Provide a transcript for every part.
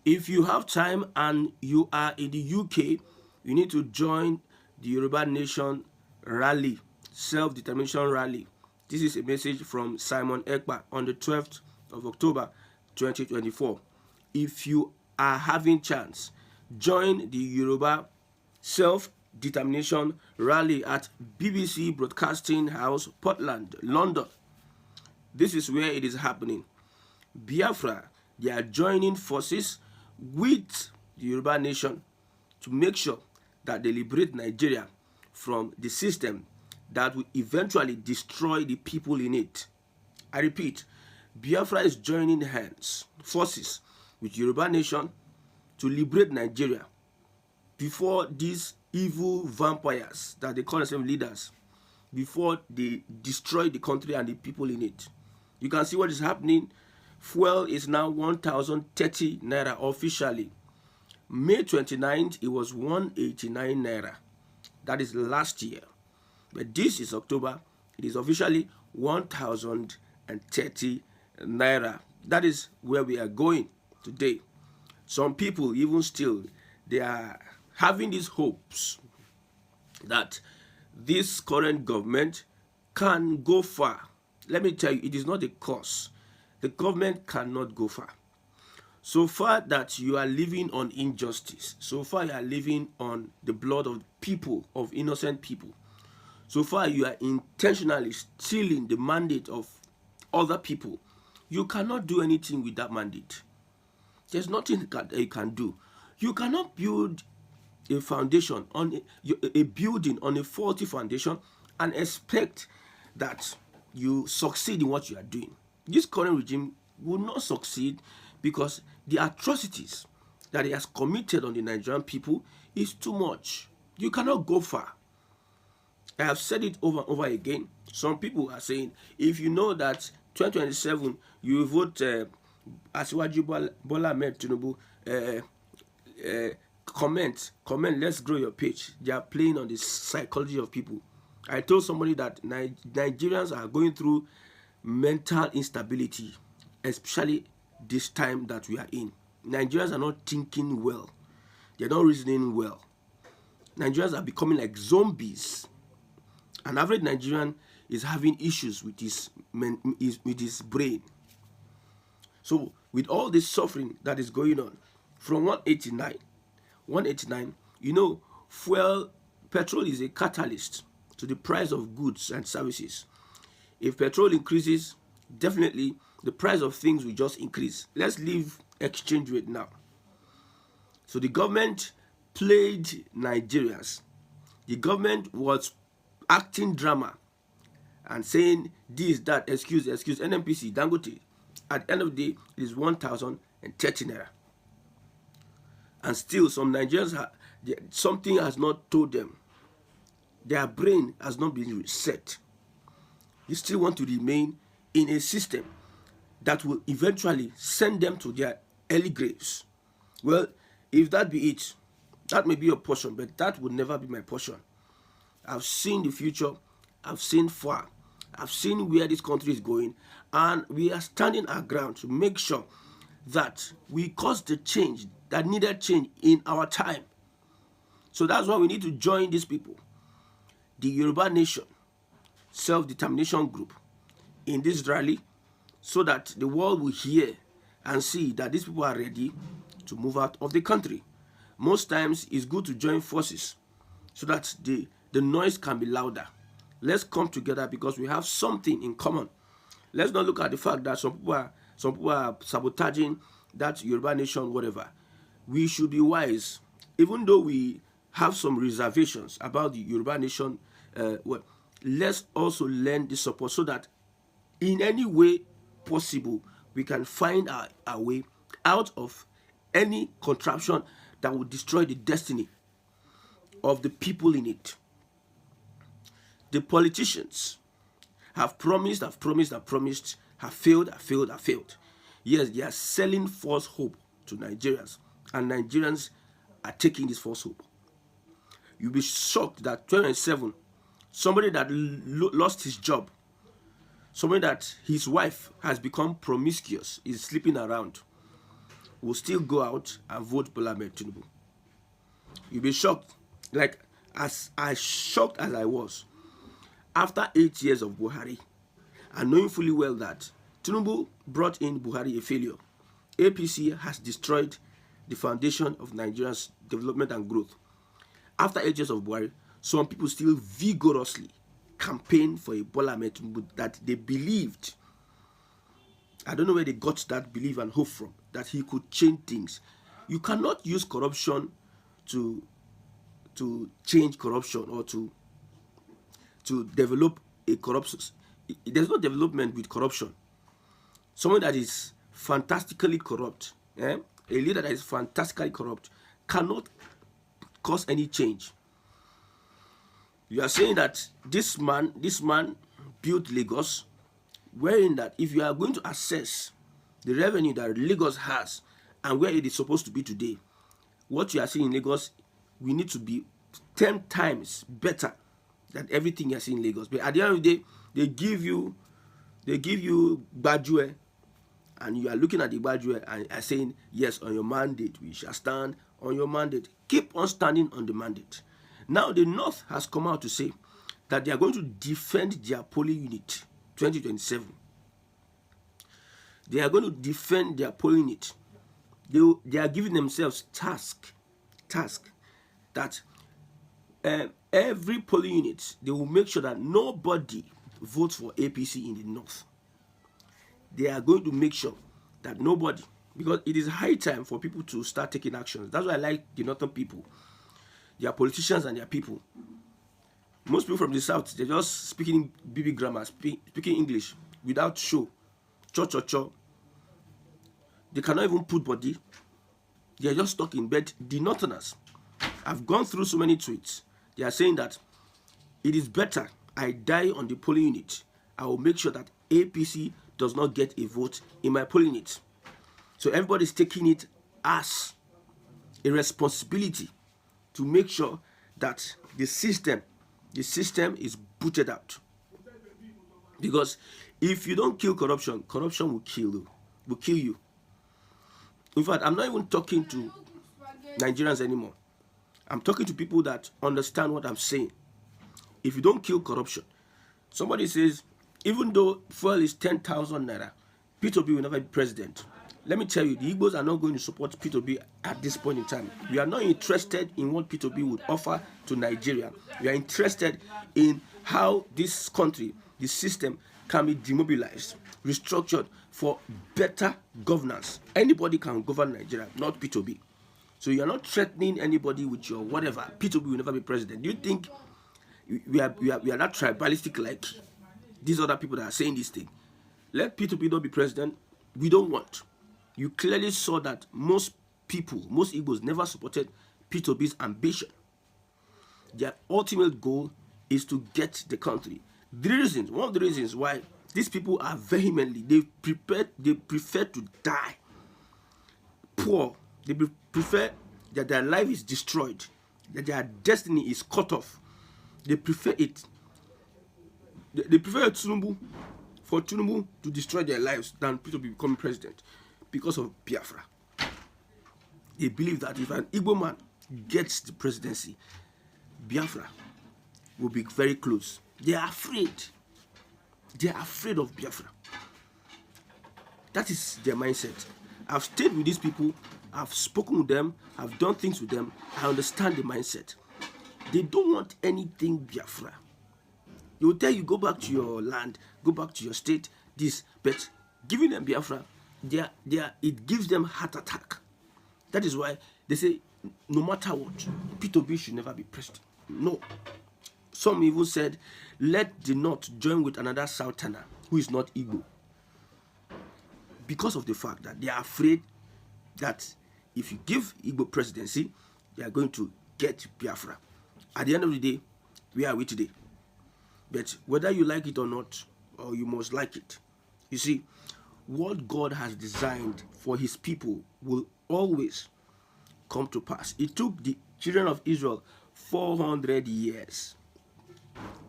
If you have time and you are in the UK, you need to join the Yoruba Nation rally, self-determination rally. This is a message from Simon Ekpa on the 12th of October 2024. If you are having chance, join the Yoruba self-determination rally at BBC Broadcasting House, Portland, London. This is where it is happening. Biafra, they are joining forces with the Yoruba Nation to make sure that they liberate Nigeria from the system that will eventually destroy the people in it. I repeat, Biafra is joining forces with Yoruba Nation to liberate Nigeria before these evil vampires that they call themselves leaders, before they destroy the country and the people in it. You can see what is happening. Fuel is now 1,030 naira officially. May 29th, it was 189 naira. That is last year. But this is October. It is officially 1,030 naira. That is where we are going today. Some people, even still, they are having these hopes that this current government can go far. Let me tell you, it is not a cause. The government cannot go far. So far that you are living on injustice, so far you are living on the blood of people, of innocent people, so far you are intentionally stealing the mandate of other people, you cannot do anything with that mandate. There's nothing that you can do. You cannot build a foundation on a building on a faulty foundation and expect that you succeed in what you are doing. This current regime will not succeed because the atrocities that he has committed on the Nigerian people is too much. You cannot go far. I have said it over and over again. Some people are saying, if you know that 2027 you vote Asiwaju Bola Ahmed Tinubu, comment, let's grow your page. They are playing on the psychology of people. I told somebody that Nigerians are going through mental instability, especially this time that we are in. Nigerians are not thinking well. They're not reasoning well. Nigerians are becoming like zombies. An average Nigerian is having issues with his brain. So with all this suffering that is going on, from 189, you know, petrol is a catalyst to the price of goods and services. If petrol increases, definitely the price of things will just increase. Let's leave exchange rate now. So the government played Nigerians. The government was acting drama and saying this, that, excuse, NNPC, Dangote. At the end of the day, it is 1,030 naira. And still, some Nigerians, something has not told them. Their brain has not been reset. They still want to remain in a system that will eventually send them to their early graves. Well, if that be it, that may be your portion, but that would never be my portion. I've seen the future. I've seen far. I've seen where this country is going, and we are standing our ground to make sure that we cause the change that needed change in our time. So that's why we need to join these people, the Yoruba Nation self-determination group, in this rally, so that the world will hear and see that these people are ready to move out of the country. Most times it's good to join forces so that the noise can be louder. Let's come together because we have something in common. Let's not look at the fact that some people are sabotaging that Yoruba Nation, whatever. We should be wise, even though we have some reservations about the Yoruba Nation. Let's also lend the support so that in any way possible we can find our way out of any contraption that will destroy the destiny of the people in it. The politicians have promised, have failed. Yes, they are selling false hope to Nigerians, and Nigerians are taking this false hope. You'll be shocked that 2007, somebody that lost his job, somebody that his wife has become promiscuous, is sleeping around, will still go out and vote Bola Ahmed Tinubu. You'll be shocked. Like, as shocked as I was, after 8 years of Buhari, and knowing fully well that Tinubu brought in Buhari a failure, APC has destroyed the foundation of Nigeria's development and growth. After 8 years of Buhari, some people still vigorously campaign for a Bola Ahmed Tinubu that they believed. I don't know where they got that belief and hope from, that he could change things. You cannot use corruption to change corruption or to develop a corruption. There's no development with corruption. Someone that is fantastically corrupt, a leader that is fantastically corrupt, cannot cause any change. You are saying that this man built Lagos, wherein that if you are going to assess the revenue that Lagos has and where it is supposed to be today, what you are seeing in Lagos, we need to be 10 times better than everything you are seeing in Lagos. But at the end of the day, they give you Badue, and you are looking at the Badue and are saying, yes, on your mandate, we shall stand on your mandate. Keep on standing on the mandate. Now, the North has come out to say that they are going to defend their polling unit 2027. They are going to defend their polling unit. They are giving themselves task that every polling unit, they will make sure that nobody votes for APC in the North. They are going to make sure that nobody, because it is high time for people to start taking actions. That's why I like the Northern people, their politicians and their people. Most people from the South, they're just speaking BB grammar, speaking English without show. Cho. They cannot even put body. They are just stuck in bed. The Norterners, I've gone through so many tweets. They are saying that it is better I die on the polling unit. I will make sure that APC does not get a vote in my polling unit. So everybody's taking it as a responsibility to make sure that the system is booted out. Because if you don't kill corruption, corruption will kill you. In fact, I'm not even talking to Nigerians anymore. I'm talking to people that understand what I'm saying. If you don't kill corruption, somebody says, even though fuel is 10,000 naira, P2B will never be president. Let me tell you, the Igbos are not going to support P2B at this point in time. We are not interested in what P2B would offer to Nigeria. We are interested in how this country, the system, can be demobilized, restructured for better governance. Anybody can govern Nigeria, not P2B. So you are not threatening anybody with your whatever. P2B will never be president. Do you think we are not tribalistic like these other people that are saying this thing? Let P2B not be president. We don't want. You clearly saw that most people, most Igbos never supported P2B's ambition. Their ultimate goal is to get the country. One of the reasons why these people are vehemently, they prefer to die poor. They prefer that their life is destroyed, that their destiny is cut off. They prefer it. They prefer for Tinubu to destroy their lives than P2B becoming president because of Biafra. They believe that if an Igbo man gets the presidency, Biafra will be very close. They are afraid. They are afraid of Biafra. That is their mindset. I've stayed with these people. I've spoken with them. I've done things with them. I understand the mindset. They don't want anything Biafra. They will tell you, go back to your land, go back to your state, this. But giving them Biafra, it gives them heart attack. That is why they say, no matter what, P2B should never be president. No. Some even said, let the North join with another Southerner who is not Igbo. Because of the fact that they are afraid that if you give Igbo presidency, they are going to get Biafra. At the end of the day, where are we today? But whether you like it or not, or you must like it, you see, what God has designed for his people will always come to pass. It took the children of Israel 400 years.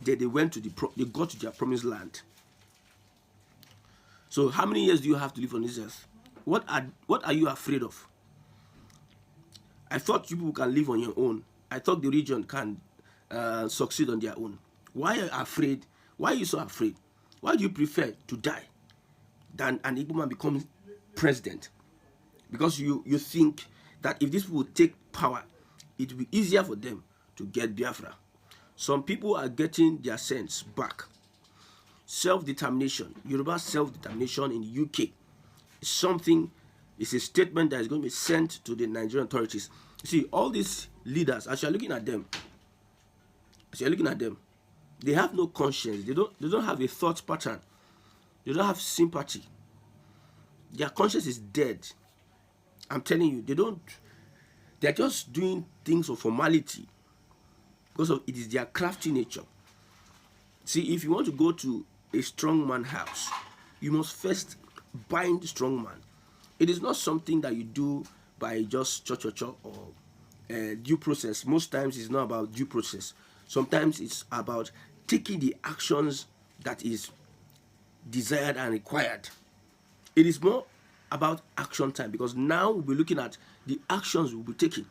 Then they got to their promised land. So how many years do you have to live on this earth? What are you afraid of? I thought you people can live on your own. I thought the region can succeed on their own. Why are you afraid? Why are you so afraid? Why do you prefer to die than an Igbo man become president? Because you think that if these people take power, it will be easier for them to get Biafra. Some people are getting their sense back. Self-determination, Yoruba self-determination in the UK is something, it's a statement that is going to be sent to the Nigerian authorities. You see, all these leaders, as you're looking at them, they have no conscience. They don't have a thought pattern. They don't have sympathy. Their conscience is dead. I'm telling you, they're just doing things of formality because of it is their crafty nature. See, if you want to go to a strong man house, you must first bind the strong man. It is not something that you do by just cha-cha-cha or due process. Most times it's not about due process. Sometimes it's about taking the actions that is desired and required. It is more about action time, because now we'll be looking at the actions we'll be taking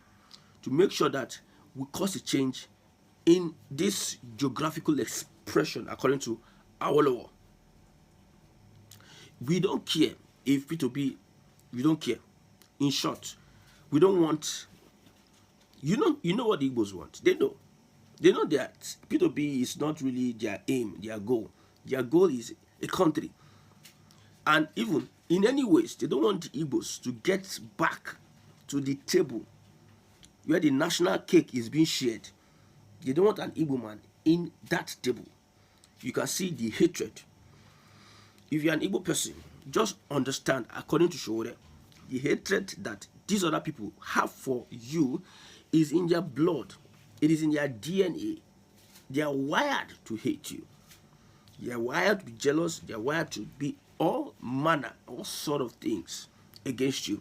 to make sure that we cause a change in this geographical expression according to Awolowo. We don't care if P2P, we don't care. In short, we don't want, you know what the Igbos want. They know that P2P is not really their aim, their goal. Their goal is a country. And even in any ways, they don't want the Igbos to get back to the table where the national cake is being shared. They don't want an Igbo man in that table. You can see the hatred. If you're an Igbo person, just understand, according to Shore, the hatred that these other people have for you is in their blood. It is in their DNA. They are wired to hate you. They are wired to be jealous. They are wired to be all manner, all sort of things against you.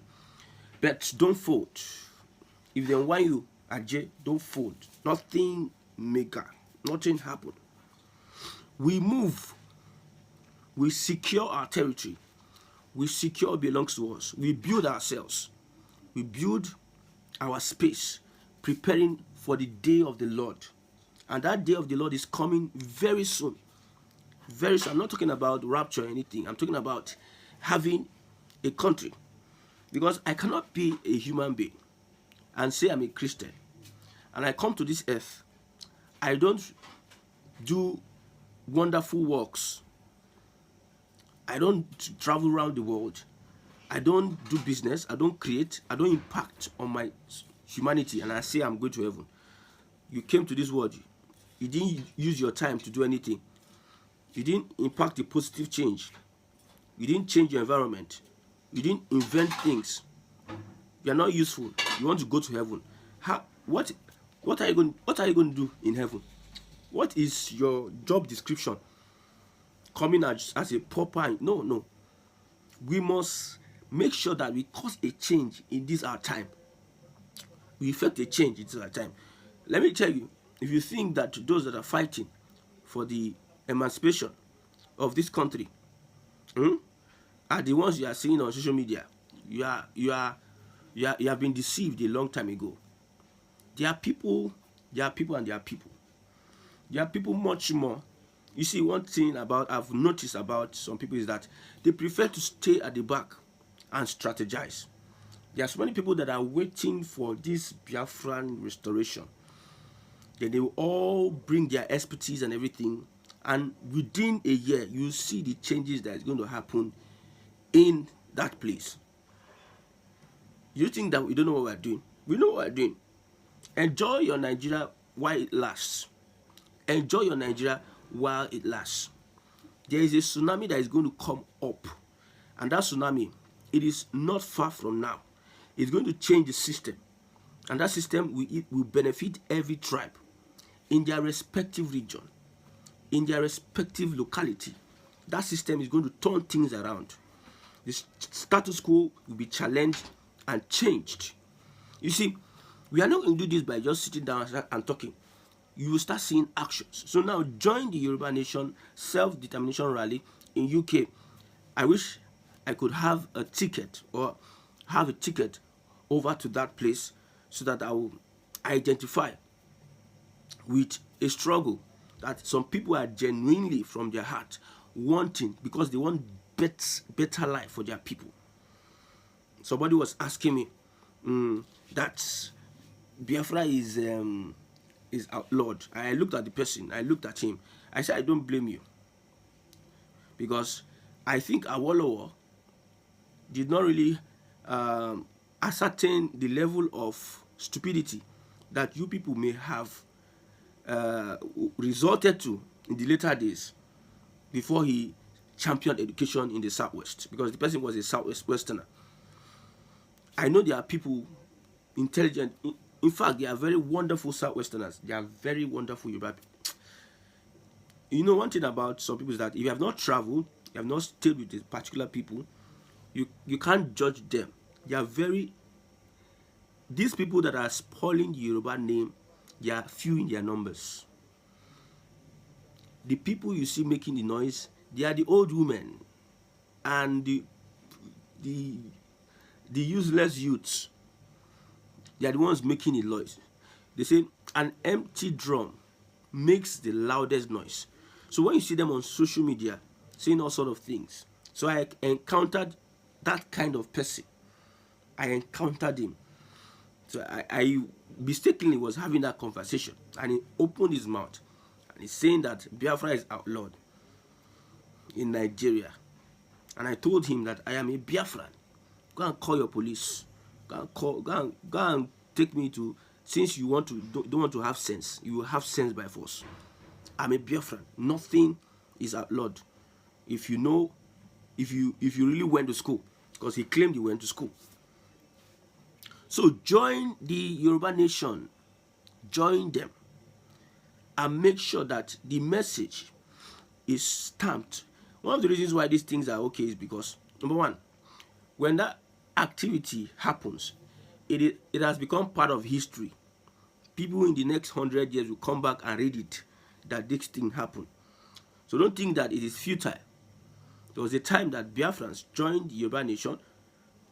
But don't fold. If they want you, Ajay, don't fold. Nothing mega. Nothing happen. We move. We secure our territory. We secure what belongs to us. We build ourselves. We build our space, preparing for the day of the Lord. And that day of the Lord is coming very soon. Very soon. I'm not talking about rapture or anything. I'm talking about having a country. Because I cannot be a human being and say I'm a Christian. And I come to this earth. I don't do wonderful works. I don't travel around the world. I don't do business. I don't create. I don't impact on my humanity. And I say I'm going to heaven. You came to this world. You didn't use your time to do anything. You didn't impact a positive change. You didn't change your environment. You didn't invent things. You are not useful. You want to go to heaven. What are you going to do in heaven? What is your job description? Coming as a proper... No. We must make sure that we cause a change in this our time. We effect a change in this our time. Let me tell you, if you think that those that are fighting for the emancipation of this country are the ones you are seeing on social media, you have been deceived a long time ago. There are people and there are people. There are people much more. You see, one thing I've noticed about some people is that they prefer to stay at the back and strategize. There are so many people that are waiting for this Biafran restoration. Then they will all bring their expertise and everything, and within a year, you see the changes that is going to happen in that place. You think that we don't know what we're doing? We know what we're doing. Enjoy your Nigeria while it lasts. Enjoy your Nigeria while it lasts. There is a tsunami that is going to come up, and that tsunami, it is not far from now. It's going to change the system, and that system will benefit every tribe in their respective region, in their respective locality. That system is going to turn things around. The status quo will be challenged and changed. You see, we are not going to do this by just sitting down and talking. You will start seeing actions. So now join the Yoruba Nation self-determination rally in UK. I wish I could have a ticket over to that place so that I will identify with a struggle that some people are genuinely from their heart wanting, because they want better life for their people. Somebody was asking me that Biafra is outlawed. I looked at the person, I looked at him. I said, I don't blame you, because I think Awolowo did not really ascertain the level of stupidity that you people may have resorted to in the later days before he championed education in the Southwest, because the person was a Southwest Westerner. I know there are people intelligent. In fact, they are very wonderful Southwesterners. They are very wonderful Yoruba people. You know, one thing about some people is that if you have not traveled, you have not stayed with these particular people, you can't judge them. They are very... These people that are spoiling the Yoruba name, they are few in their numbers. The people you see making the noise, they are the old women and the useless youths. They are the ones making the noise. They say an empty drum makes the loudest noise. So when you see them on social media saying all sort of things, so I encountered that kind of person. I encountered him. So I mistakenly was having that conversation, and he opened his mouth and he's saying that Biafra is outlawed in Nigeria. And I told him that I am a Biafran. Go and call your police. Go and take me to... Since you don't want to have sense, you will have sense by force. I'm a Biafran. Nothing is outlawed. If you really went to school, because he claimed he went to school. So join the Yoruba nation, join them, and make sure that the message is stamped. One of the reasons why these things are okay is because, number one, when that activity happens, it has become part of history. People in the next 100 years will come back and read it, that this thing happened. So don't think that it is futile. There was a time that Biafrans joined the Yoruba nation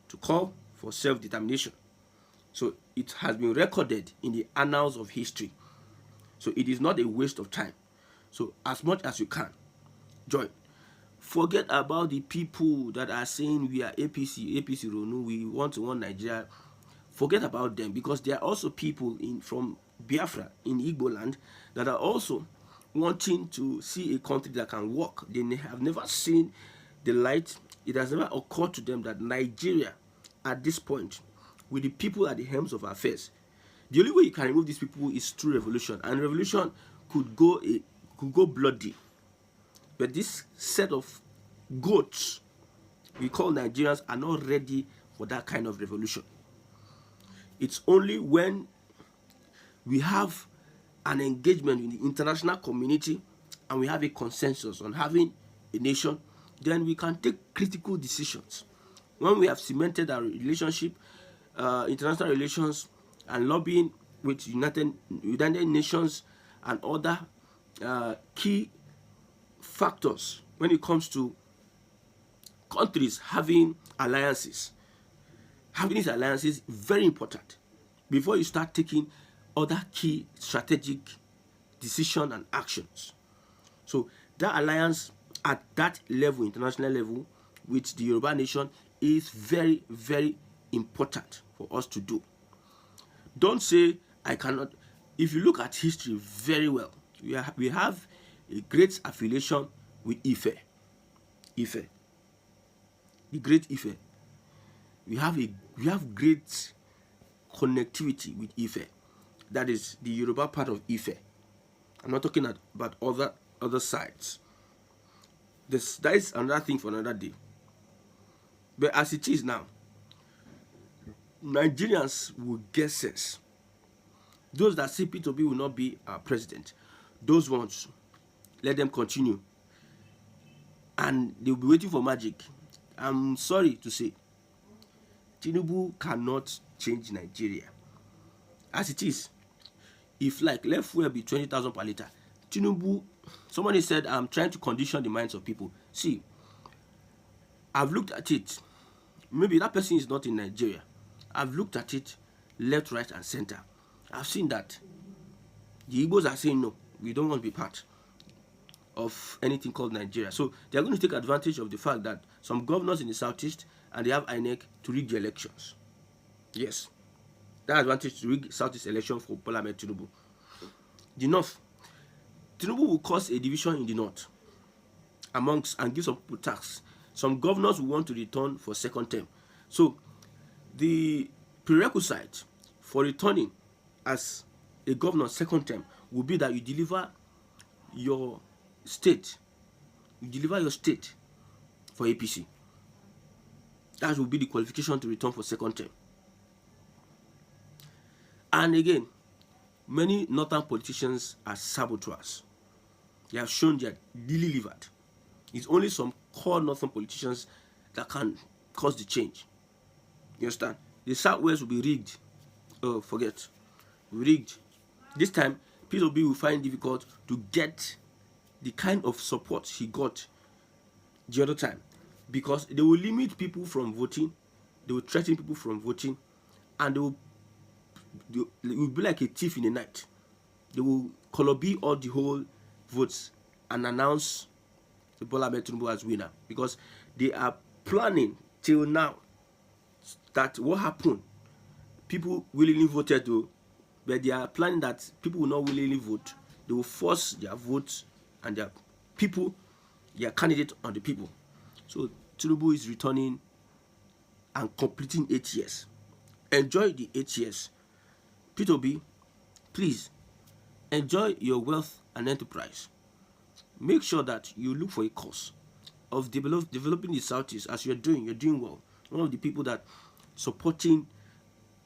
to call for self-determination. So it has been recorded in the annals of history. So it is not a waste of time. So as much as you can, join. Forget about the people that are saying we are APC Ronu, we want to run Nigeria. Forget about them, because there are also people from Biafra in Igbo land that are also wanting to see a country that can work. They have never seen the light. It has never occurred to them that Nigeria, at this point, with the people at the helms of affairs, the only way you can remove these people is through revolution, and revolution could go bloody. But this set of goats we call Nigerians are not ready for that kind of revolution. It's only when we have an engagement in the international community and we have a consensus on having a nation, then we can take critical decisions. When we have cemented our relationship, international relations, and lobbying with United Nations and other key factors when it comes to countries having alliances. Having these alliances is very important before you start taking other key strategic decisions and actions. So that alliance at that level, international level, with the Yoruba nation is very, very important for us to do. Don't say, I cannot. If you look at history very well, we have a great affiliation with Ife. The great Ife. We have great connectivity with Ife. That is the Yoruba part of Ife. I'm not talking about other sides. That is another thing for another day. But as it is now, Nigerians will get sense. Those that say P2B will not be our president, those ones, let them continue. And they'll be waiting for magic. I'm sorry to say, Tinubu cannot change Nigeria. As it is, if like left fuel be 20,000 per litre, Tinubu, somebody said, I'm trying to condition the minds of people. See, I've looked at it. Maybe that person is not in Nigeria. I've looked at it left, right, and center. I've seen that the Igbos are saying no, we don't want to be part of anything called Nigeria. So they are going to take advantage of the fact that some governors in the southeast and they have INEC to rig the elections. Yes, that advantage to rig southeast election for Parliament Tinubu. The north, Tinubu will cause a division in the north amongst and give some people tax. Some governors will want to return for second term. So the prerequisite for returning as a governor second term will be that you deliver your state. You deliver your state for APC. That will be the qualification to return for second term. And again, many northern politicians are saboteurs. They have shown they are delivered. It's only some core northern politicians that can cause the change. You understand? The southwest will be rigged. Oh, forget. Rigged. This time, P.O.B. will find it difficult to get the kind of support he got the other time, because they will limit people from voting, they will threaten people from voting, and they will be like a thief in the night. They will color B all the whole votes and announce the Bola Ahmed Tinubu as winner, because they are planning till now that what happened, people willingly voted though, but they are planning that people will not willingly vote. They will force their votes and their people, their candidate on the people. So Tinubu is returning and completing 8 years. Enjoy the 8 years. P2B, please enjoy your wealth and enterprise. Make sure that you look for a course of developing the Southeast as you're doing well. One of the people that supporting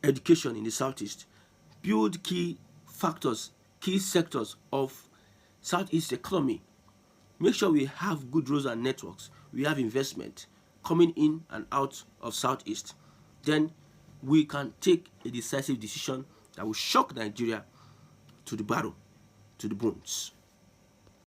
education in the Southeast. Build key factors, key sectors of Southeast economy. Make sure we have good roads and networks. We have investment coming in and out of Southeast. Then we can take a decisive decision that will shock Nigeria to the barrel, to the bones.